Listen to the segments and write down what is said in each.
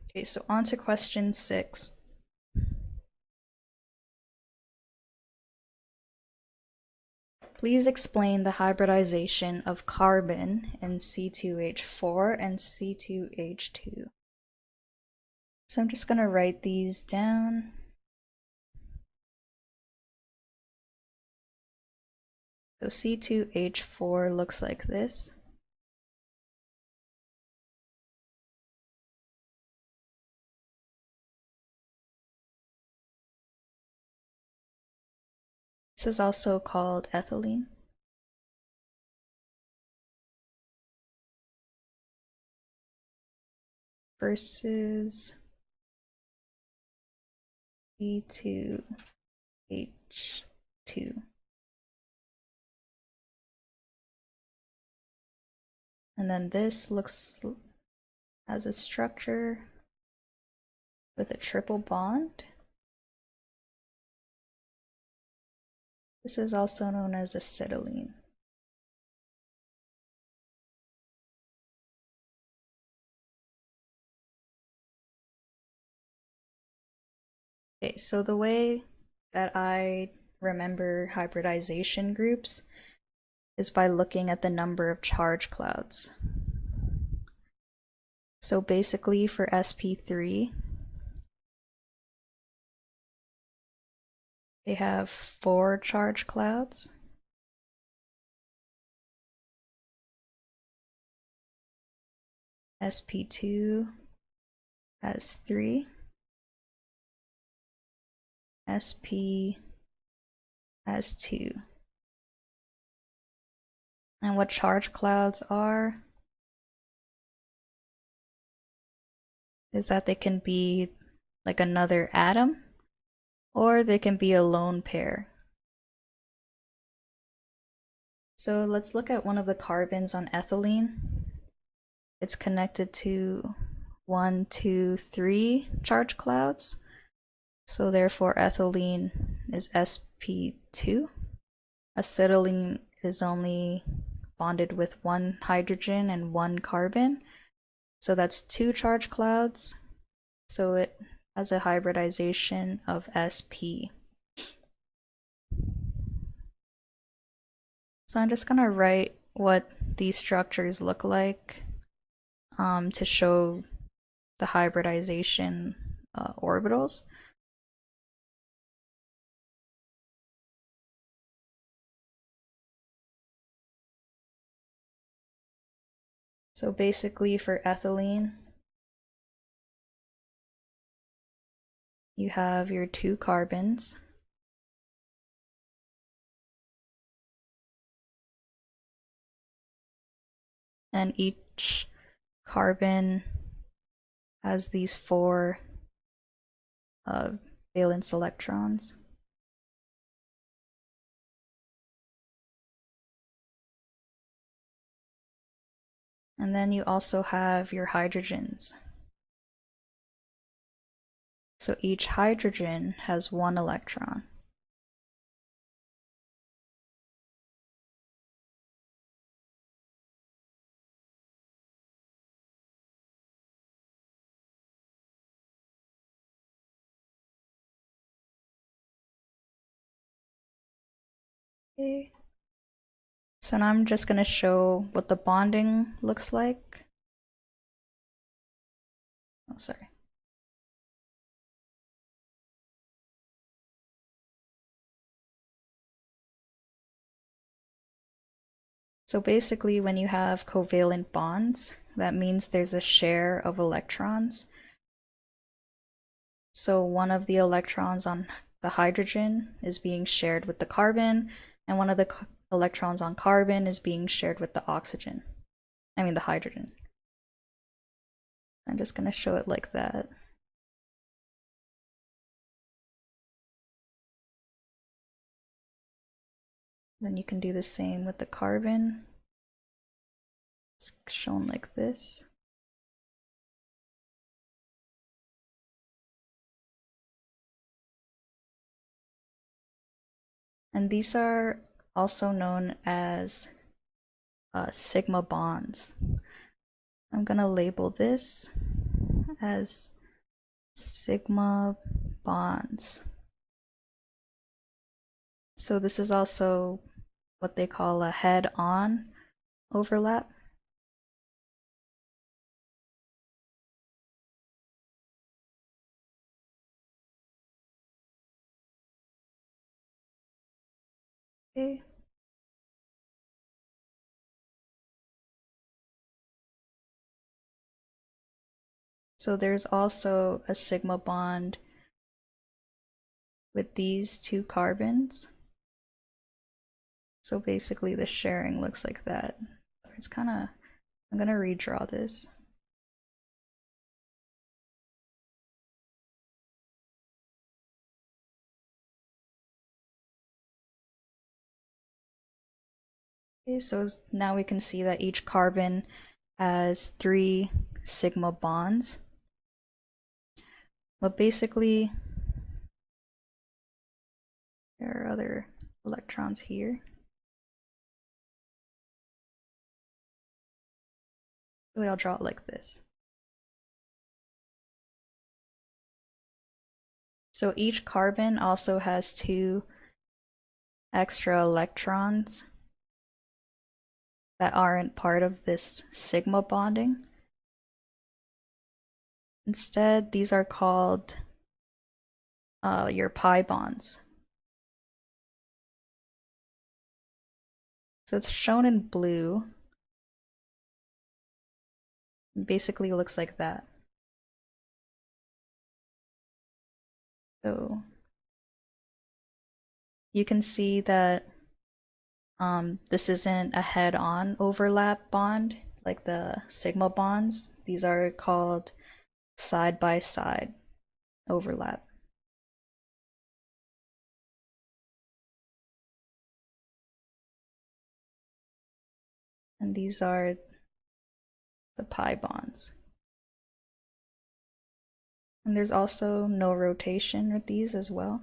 Okay, so on to question 6. Please explain the hybridization of carbon in C2H4 and C2H2. So I'm just going to write these down. So C2H4 looks like this. This is also called ethylene. Versus C2H2. And then this looks as a structure with a triple bond. This is also known as acetylene. Okay, so the way that I remember hybridization groups is by looking at the number of charge clouds. So basically for sp3, they have 4 charge clouds. sp2 has 3. sp has 2. And what charge clouds are is that they can be like another atom, or they can be a lone pair. So let's look at one of the carbons on ethylene. It's connected to 1, 2, 3 charge clouds. So therefore ethylene is sp2. Acetylene is only bonded with 1 hydrogen and 1 carbon. So that's 2 charge clouds. So it has a hybridization of sp. So I'm just going to write what these structures look like to show the hybridization orbitals. So basically for ethylene, you have your 2 carbons. And each carbon has these 4 valence electrons. And then you also have your hydrogens. So each hydrogen has 1 electron. Okay. So now I'm just going to show what the bonding looks like. Oh, sorry. So basically when you have covalent bonds, that means there's a share of electrons. So one of the electrons on the hydrogen is being shared with the carbon, and one of the electrons on carbon is being shared with the oxygen. I mean the hydrogen. I'm just going to show it like that. Then you can do the same with the carbon. It's shown like this. And these are also known as sigma bonds. I'm going to label this as sigma bonds. So this is also what they call a head-on overlap. Okay. So there's also a sigma bond with these two carbons. So basically the sharing looks like that. It's kind of, I'm gonna redraw this. Okay, so now we can see that each carbon has 3 sigma bonds. But basically, there are other electrons here. Really, I'll draw it like this. So each carbon also has 2 extra electrons that aren't part of this sigma bonding. Instead, these are called your pi bonds. So it's shown in blue. It basically looks like that. So you can see that this isn't a head-on overlap bond like the sigma bonds. These are called side-by-side overlap. And these are the pi bonds. And there's also no rotation with these as well.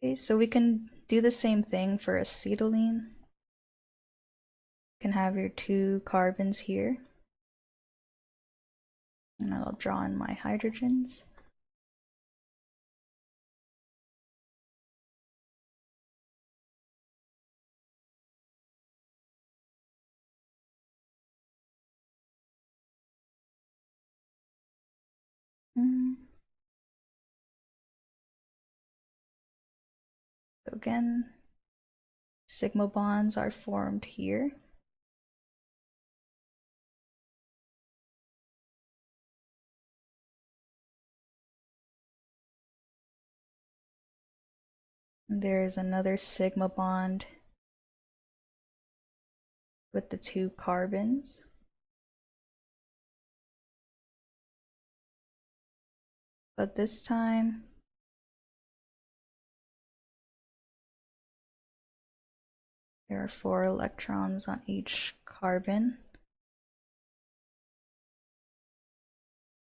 Okay, so we can do the same thing for acetylene. You can have your 2 carbons here. And I'll draw in my hydrogens. So again, sigma bonds are formed here. And there's another sigma bond with the 2 carbons. But this time, there are 4 electrons on each carbon.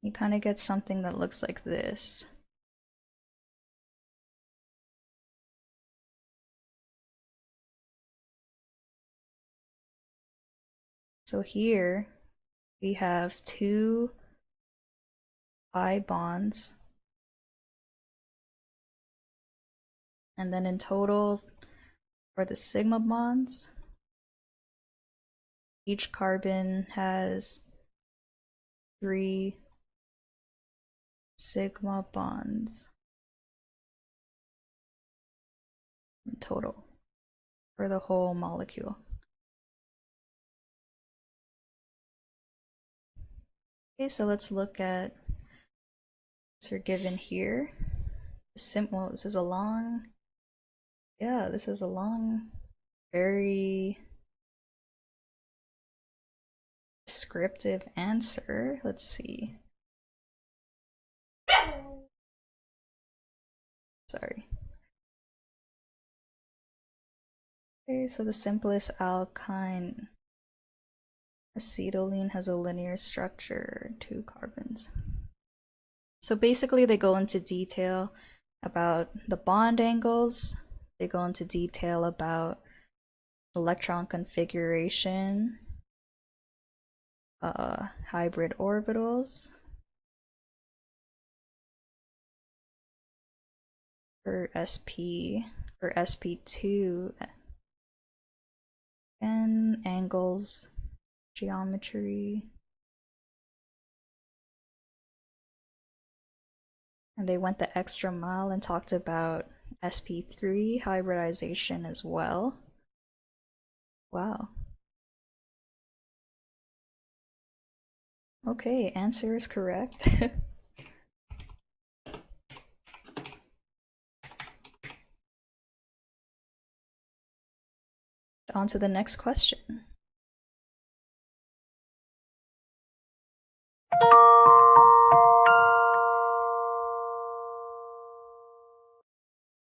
You kind of get something that looks like this. So here we have 2 pi bonds. And then in total, for the sigma bonds, each carbon has 3 sigma bonds in total for the whole molecule. Okay, so let's look at what's given here. Well, this is a long, this is a long, very descriptive answer. Let's see. Sorry. Okay, so the simplest alkyne acetylene has a linear structure, 2 carbons. So basically they go into detail about the bond angles, they go into detail about electron configuration, hybrid orbitals. For sp2, and angles, geometry. And they went the extra mile and talked about sp3 hybridization as well. Wow. Okay, answer is correct. On to the next question.